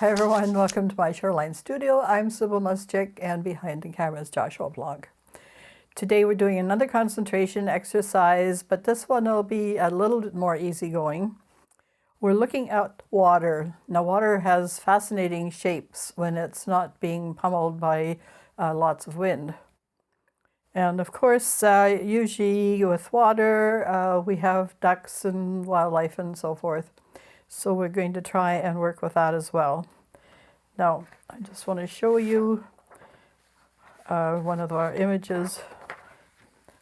Hi everyone, welcome to my Shoreline studio. I'm Sybil Muschik and behind the camera is Joshua Blog. Today we're doing another concentration exercise, but this one will be a little bit more easygoing. We're looking at water. Now water has fascinating shapes when it's not being pummeled by lots of wind. And of course, usually with water, we have ducks and wildlife and so forth. So we're going to try and work with that as well. Now, I just want to show you one of our images,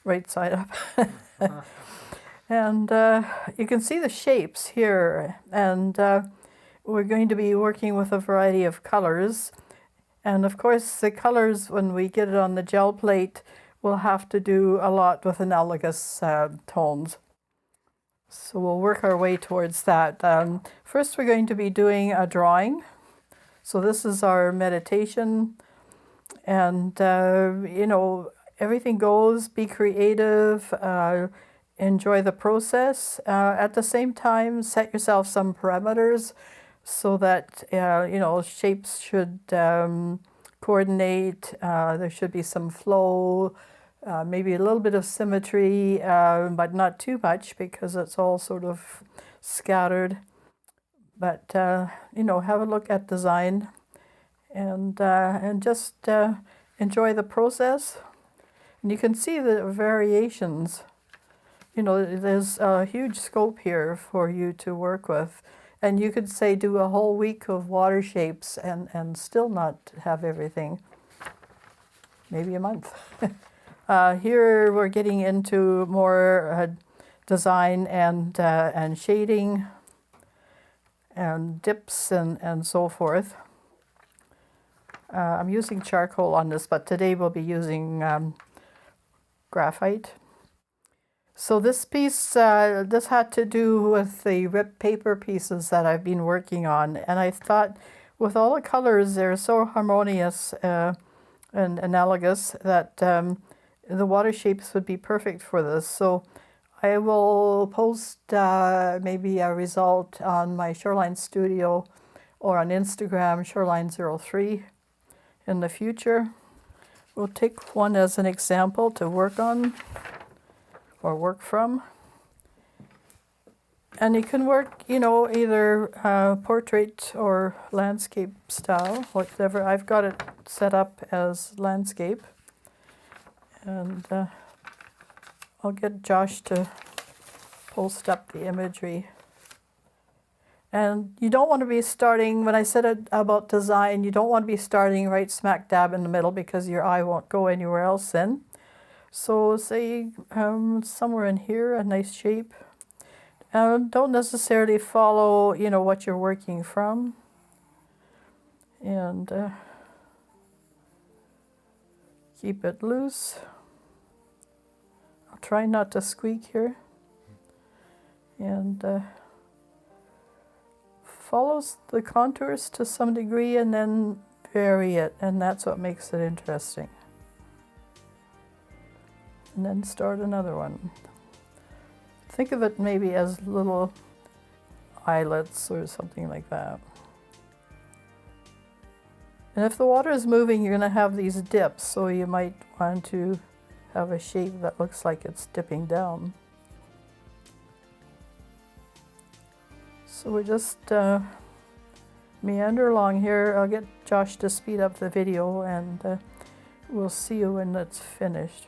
right side up. And you can see the shapes here. And we're going to be working with a variety of colors. And of course, the colors, when we get it on the gel plate, we'll have to do a lot with analogous tones. So we'll work our way towards that. First, we're going to be doing a drawing. So this is our meditation. And, you know, everything goes, be creative, enjoy the process. At the same time, set yourself some parameters so that, you know, shapes should coordinate. There should be some flow. Maybe a little bit of symmetry, but not too much because it's all sort of scattered. But, you know, have a look at design and just enjoy the process. And you can see the variations. You know, there's a huge scope here for you to work with. And you could say do a whole week of water shapes and still not have everything. Maybe a month. Here we're getting into more design and shading and dips and so forth. I'm using charcoal on this, but today we'll be using graphite. So this piece, this had to do with the ripped paper pieces that I've been working on. And I thought with all the colors, they're so harmonious and analogous that the water shapes would be perfect for this. So I will post maybe a result on my Shoreline studio or on Instagram, Shoreline03 in the future. We'll take one as an example to work on or work from. And you can work, you know, either portrait or landscape style, whatever. I've got it set up as landscape. And I'll get Josh to post up the imagery. And you don't want to be starting, when I said about design, you don't want to be starting right smack dab in the middle because your eye won't go anywhere else then. So say somewhere in here, a nice shape. Don't necessarily follow, you know, what you're working from. And keep it loose. I'll try not to squeak here. And follows the contours to some degree and then vary it, and that's what makes it interesting. And then start another one. Think of it maybe as little eyelets or something like that. And if the water is moving, you're going to have these dips, so you might want to have a shape that looks like it's dipping down. So we're just meander along here. I'll get Josh to speed up the video and we'll see you when it's finished.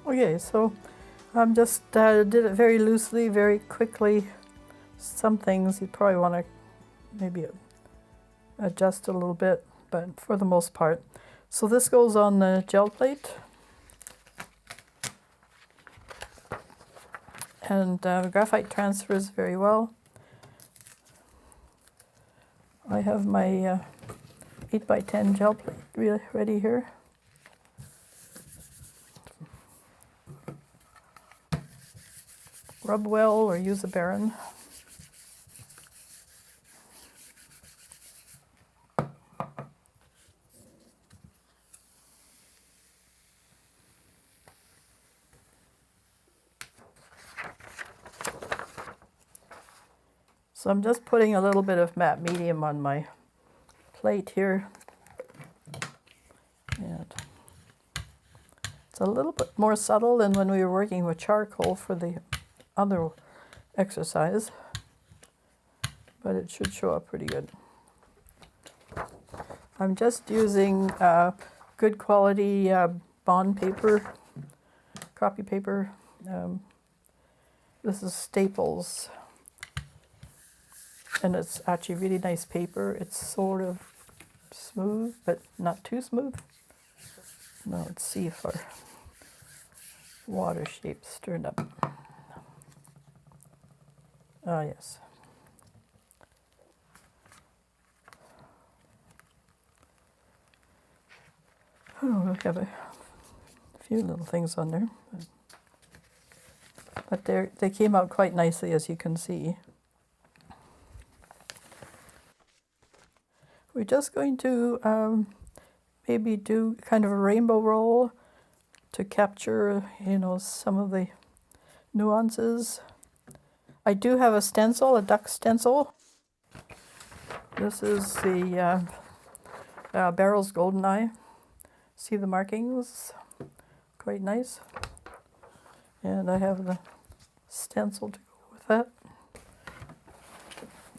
Okay, so I'm just did it very loosely, very quickly. Some things you probably want to maybe adjust a little bit, but for the most part. So this goes on the gel plate. And graphite transfers very well. I have my 8x10 gel plate ready here. Rub well or use a Barrow. So I'm just putting a little bit of matte medium on my plate here. And it's a little bit more subtle than when we were working with charcoal for the other exercise, but it should show up pretty good. I'm just using good quality bond paper, copy paper. This is Staples, and it's actually really nice paper. It's sort of smooth, but not too smooth. Now let's see if our water shapes turned up. Ah, yes. Oh, we have a few little things on there, but they came out quite nicely, as you can see. We're just going to maybe do kind of a rainbow roll to capture, you know, some of the nuances. I do have a stencil, a duck stencil. This is the Barrow's Golden Eye. See the markings? Quite nice. And I have the stencil to go with that.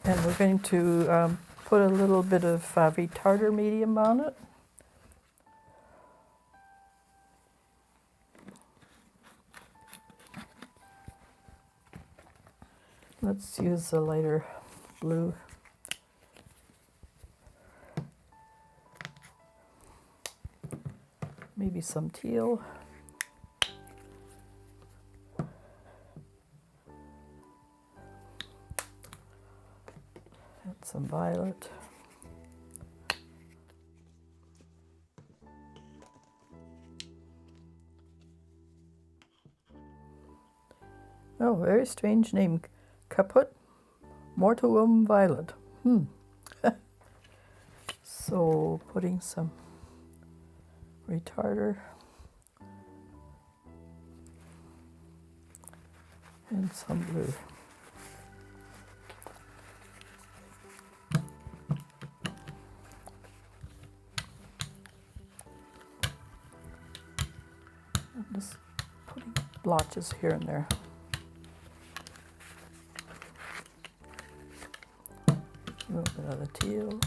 And we're going to put a little bit of retarder medium on it. Let's use the lighter blue. Maybe some teal. And some violet. Oh, very strange name. Caput Mortuum Violet. So putting some retarder and some blue. I'm just putting blotches here and there. A little bit of the teal.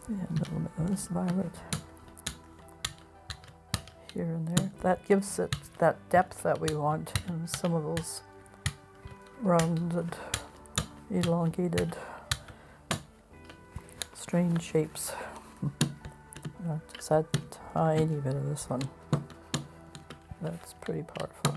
And a little bit of this violet here and there. That gives it that depth that we want in some of those rounded, elongated, strange shapes. Just add a tiny bit of this one. That's pretty powerful.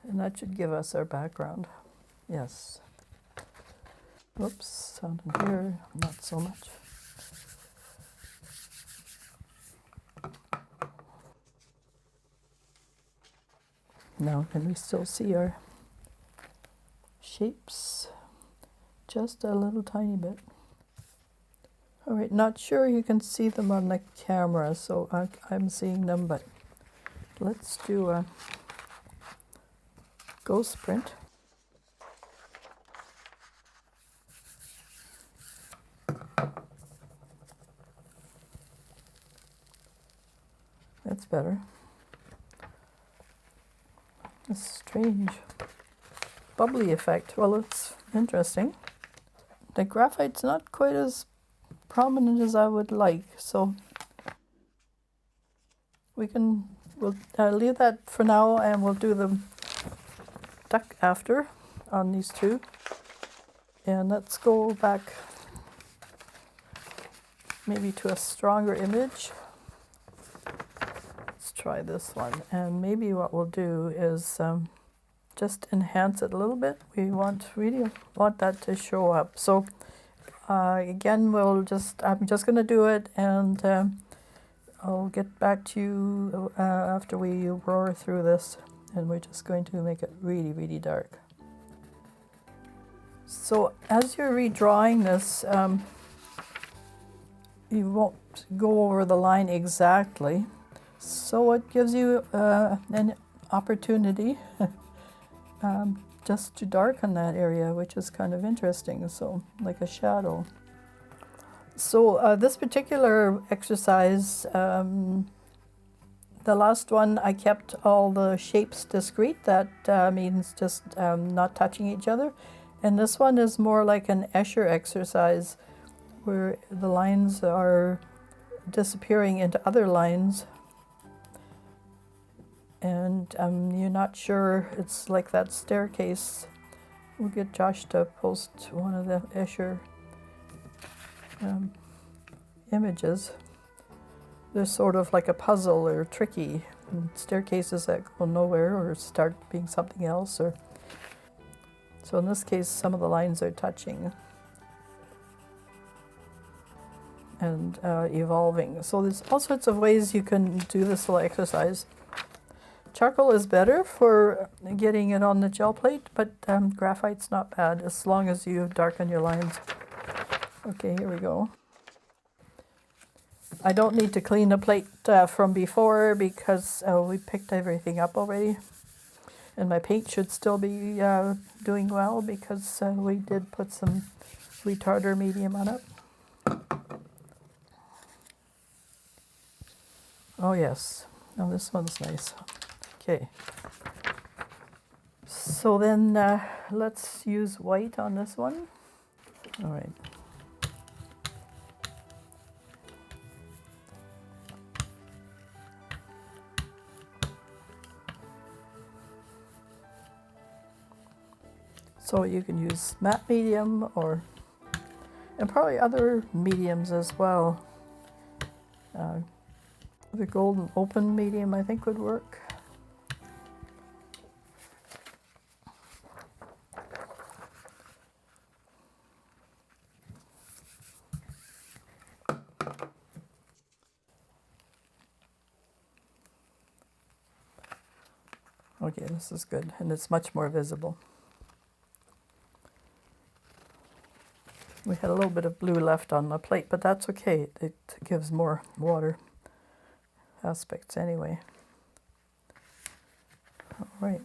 And that should give us our background. Yes. Whoops, down in here, not so much. Now, can we still see our shapes just a little tiny bit. All right, not sure you can see them on the camera, so I'm seeing them, but let's do a ghost print. That's better. A strange bubbly effect. Well, it's interesting. The graphite's not quite as prominent as I would like, so we'll leave that for now, and we'll do the duck after on these two. And let's go back maybe to a stronger image. Let's try this one, and maybe what we'll do is just enhance it a little bit. We really want that to show up. So again, I'm just going to do it, and I'll get back to you after we roar through this, and we're just going to make it really, really dark. So as you're redrawing this, you won't go over the line exactly, so it gives you an opportunity just to darken that area, which is kind of interesting, so like a shadow. So this particular exercise, the last one, I kept all the shapes discrete. That means just not touching each other. And this one is more like an Escher exercise, where the lines are disappearing into other lines. And you're not sure, it's like that staircase. We'll get Josh to post one of the Escher images. They're sort of like a puzzle, or tricky, and staircases that go nowhere or start being something else. So in this case, some of the lines are touching and evolving. So there's all sorts of ways you can do this little exercise. Charcoal is better for getting it on the gel plate, but graphite's not bad as long as you darken your lines. Okay, here we go. I don't need to clean the plate from before, because we picked everything up already. And my paint should still be doing well, because we did put some retarder medium on it. Oh yes, now this one's nice. Okay, so then let's use white on this one. All right. So you can use matte medium, and probably other mediums as well. The golden open medium, I think, would work. Okay, this is good, and it's much more visible. We had a little bit of blue left on the plate, but that's okay. It gives more water aspects anyway. All right.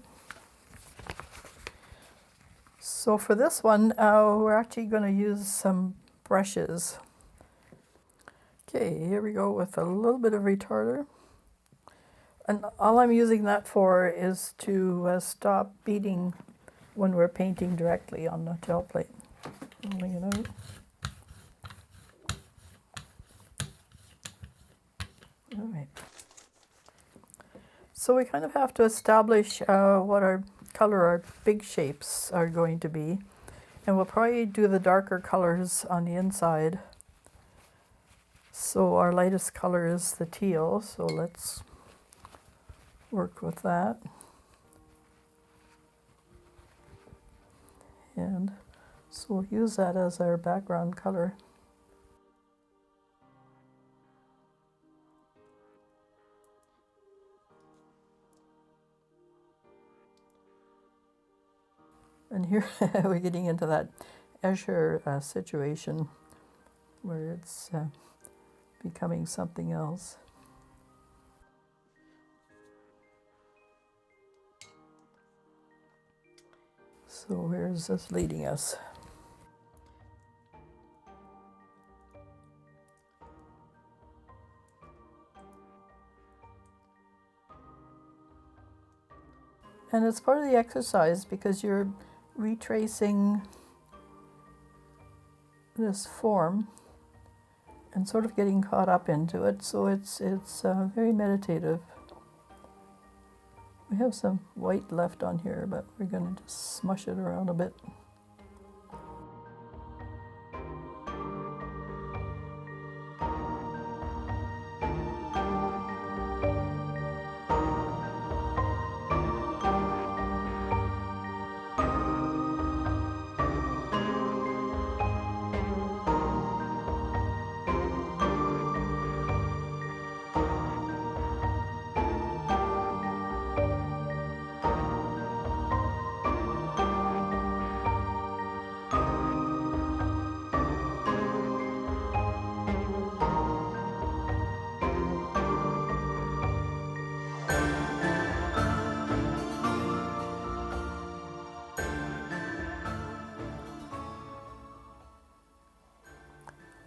So for this one, we're actually going to use some brushes. Okay, here we go with a little bit of retarder. And all I'm using that for is to stop beading when we're painting directly on the gel plate. Rolling it out. All right. So we kind of have to establish what our big shapes are going to be. And we'll probably do the darker colors on the inside. So our lightest color is the teal, so let's work with that. And so we'll use that as our background color. And here we're getting into that Escher situation where it's becoming something else. So where is this leading us? And it's part of the exercise because you're retracing this form and sort of getting caught up into it. So it's very meditative. We have some white left on here, but we're going to just smush it around a bit.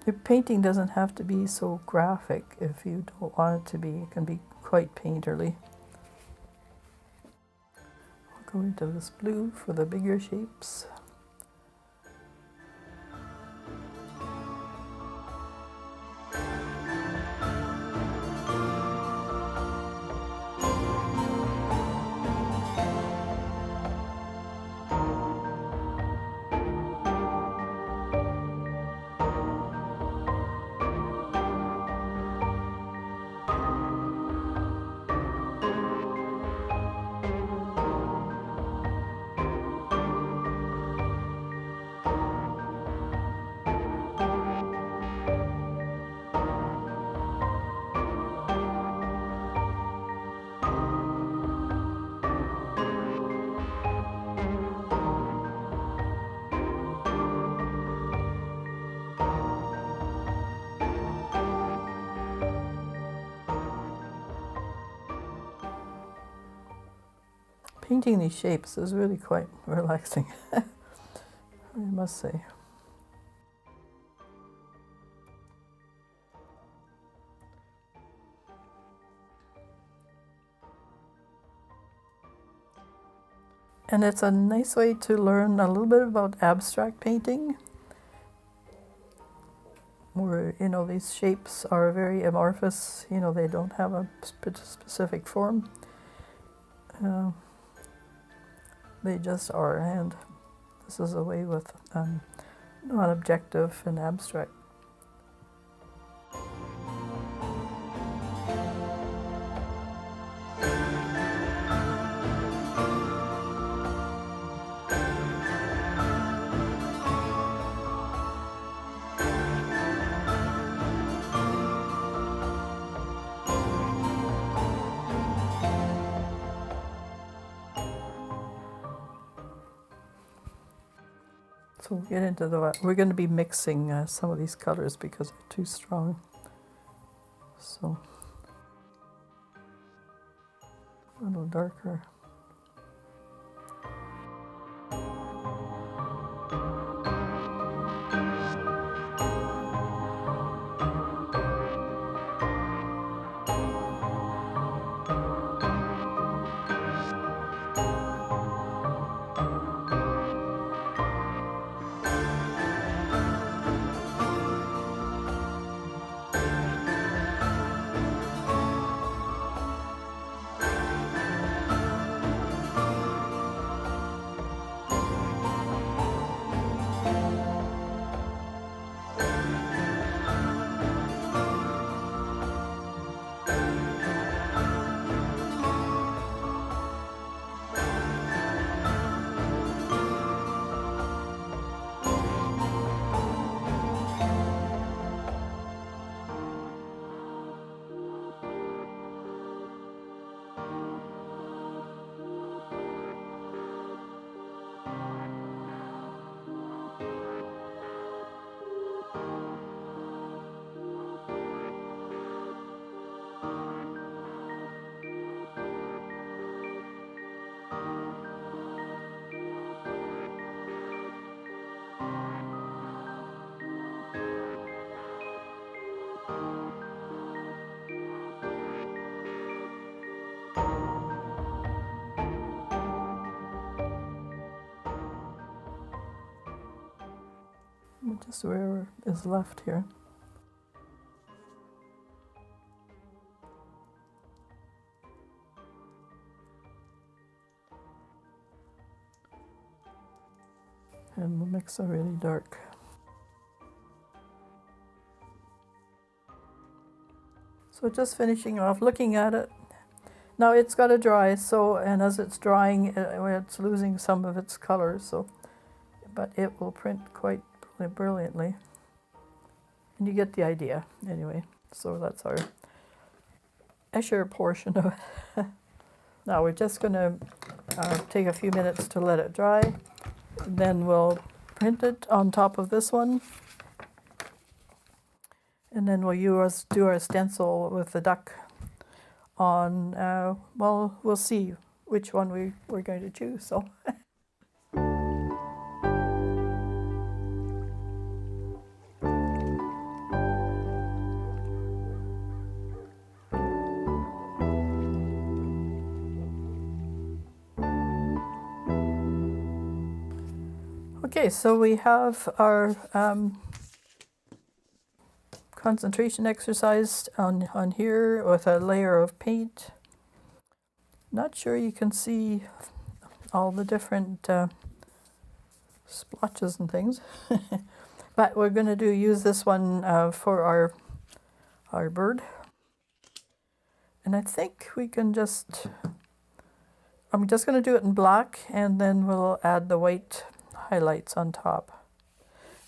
Your painting doesn't have to be so graphic if you don't want it to be. It can be quite painterly. I'll go into this blue for the bigger shapes. Painting these shapes is really quite relaxing, I must say. And it's a nice way to learn a little bit about abstract painting, where, you know, these shapes are very amorphous, you know, they don't have a specific form. They just are, and this is a way with non-objective and abstract. So we'll get into we're going to be mixing some of these colors because they're too strong. So a little darker. just where is left here. And we'll mix a really dark. So just finishing off, looking at it. Now it's got to dry, so, and as it's drying, it's losing some of its color, so, but it will print quite brilliantly. And you get the idea, anyway. So that's our Escher portion of it. Now we're just going to take a few minutes to let it dry. Then we'll print it on top of this one. And then we'll do our stencil with the duck on, well, we'll see which one we're going to choose. So. Okay, so we have our concentration exercise on here with a layer of paint. Not sure you can see all the different splotches and things, but we're going to use this one for our bird. And I think we can I'm just going to do it in black, and then we'll add the white highlights on top.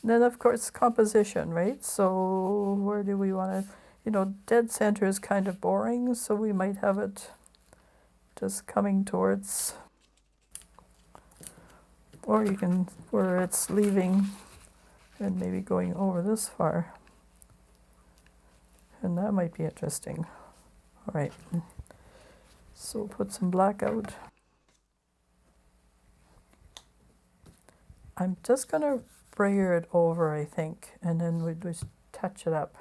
And then of course composition, right? So where do we want to, dead center is kind of boring, so we might have it just coming towards, or you can, where it's leaving and maybe going over this far. And that might be interesting. All right, so put some black out. I'm just going to brayer it over, I think, and then we just touch it up.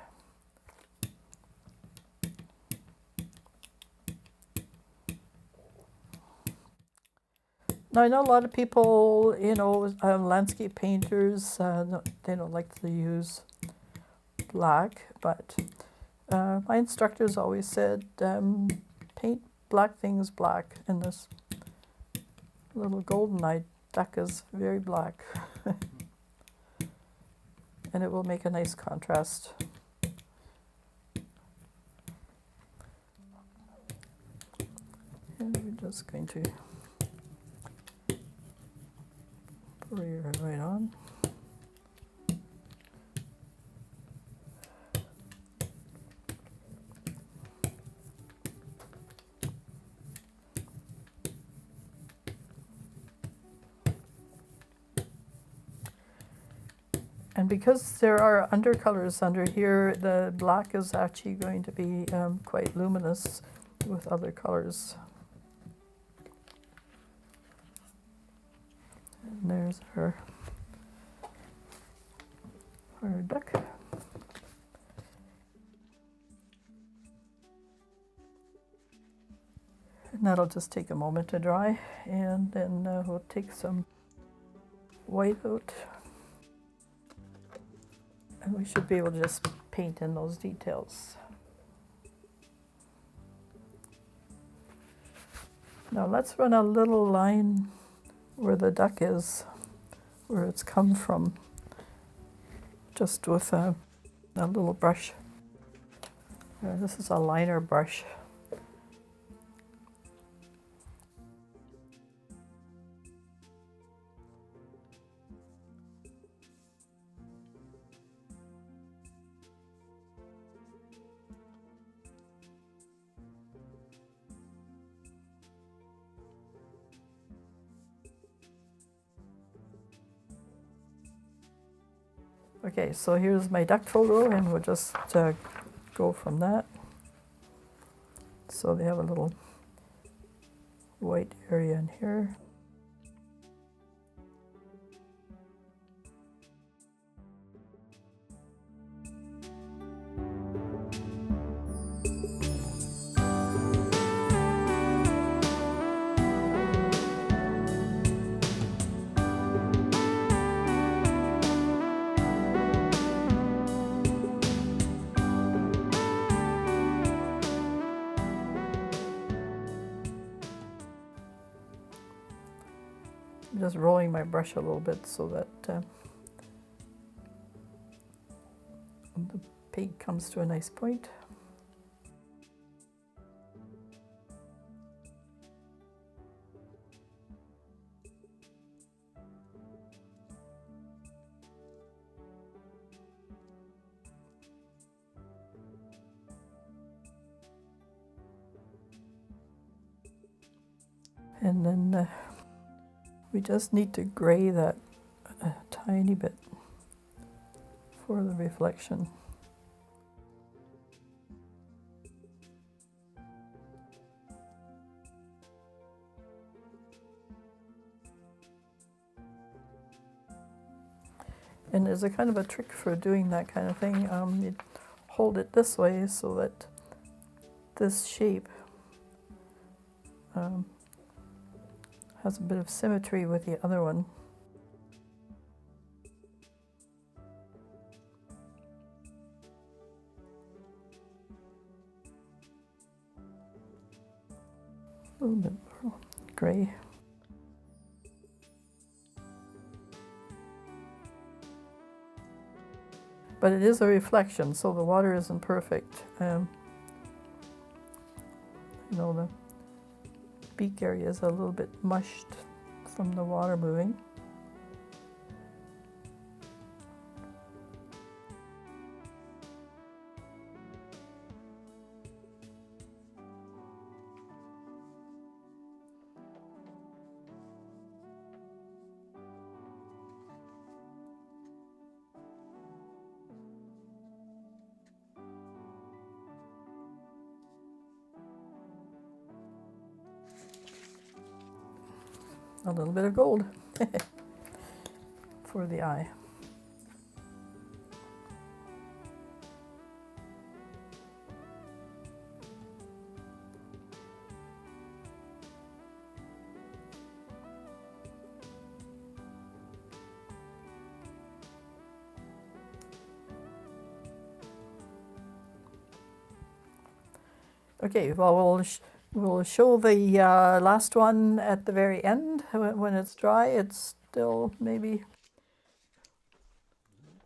Now, I know a lot of people, landscape painters, they don't like to use black, but my instructors always said, paint black things black, and this little golden-eyed duck is very black. And it will make a nice contrast. And we're just going to brayer it right on. And because there are undercolors under here, the black is actually going to be quite luminous with other colors. And there's our duck. And that'll just take a moment to dry, and then we'll take some white out. And we should be able to just paint in those details. Now let's run a little line where the duck is, where it's come from, just with a little brush. This is a liner brush. Okay, so here's my duck photo, and we'll just go from that. So they have a little white area in here. I'm just rolling my brush a little bit so that the pig comes to a nice point. And then we just need to gray that a tiny bit for the reflection. And there's a kind of a trick for doing that kind of thing. You hold it this way so that this shape has a bit of symmetry with the other one. A little bit more gray. But it is a reflection, so the water isn't perfect. You know, the beak area is a little bit mushed from the water moving. A little bit of gold for the eye. Okay, well, we'll show the last one at the very end. When it's dry, it's still maybe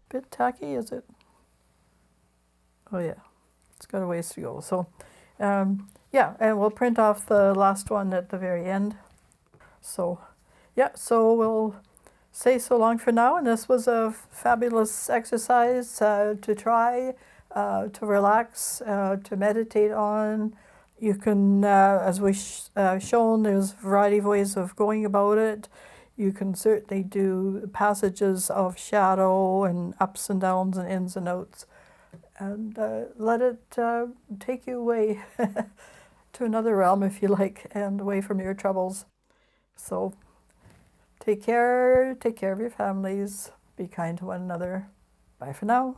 a bit tacky, is it? Oh yeah, it's got a ways to go. So yeah, and we'll print off the last one at the very end. So yeah, so we'll say so long for now, and this was a fabulous exercise to try, to relax, to meditate on. You can, as we've shown, there's a variety of ways of going about it. You can certainly do passages of shadow and ups and downs and ins and outs, and let it take you away to another realm, if you like, and away from your troubles. So take care of your families, be kind to one another. Bye for now.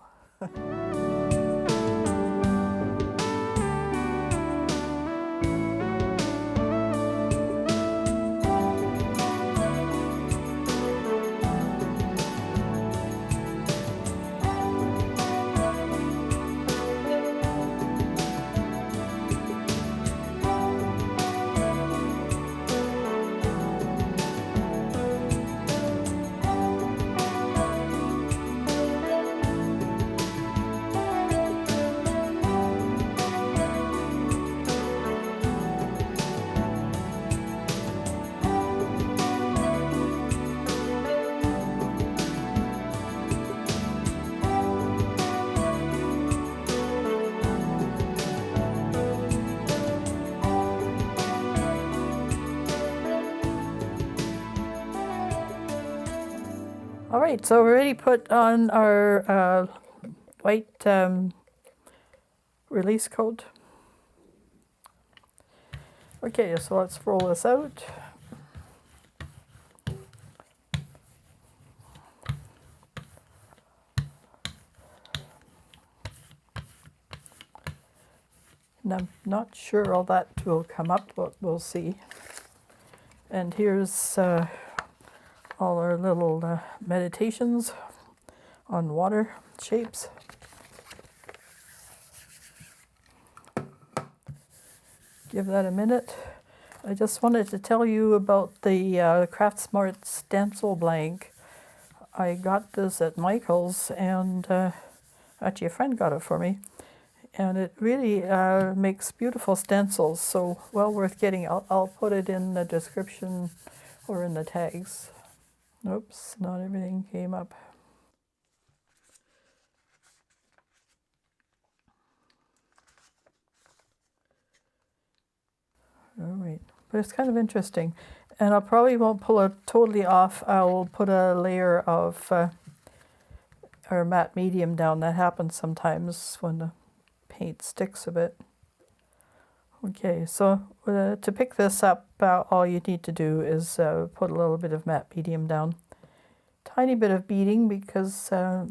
All right, so we already put on our white release coat. Okay, so let's roll this out. And I'm not sure all that will come up, but we'll see. And here's all our little meditations on water shapes. Give that a minute. I just wanted to tell you about the Craft Smart stencil blank. I got this at Michael's, and actually a friend got it for me. And it really makes beautiful stencils, so well worth getting. I'll put it in the description or in the tags. Oops, not everything came up. All right, but it's kind of interesting. And I probably won't pull it totally off. I'll put a layer of or matte medium down. That happens sometimes when the paint sticks a bit. Okay, so to pick this up, all you need to do is put a little bit of matte medium down. Tiny bit of beading, because our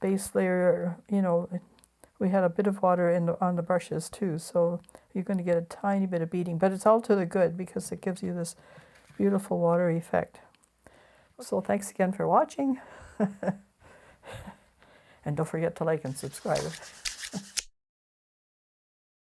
base layer, you know, we had a bit of water on the brushes too, so you're going to get a tiny bit of beading, but it's all to the good because it gives you this beautiful water effect. So thanks again for watching, and don't forget to like and subscribe.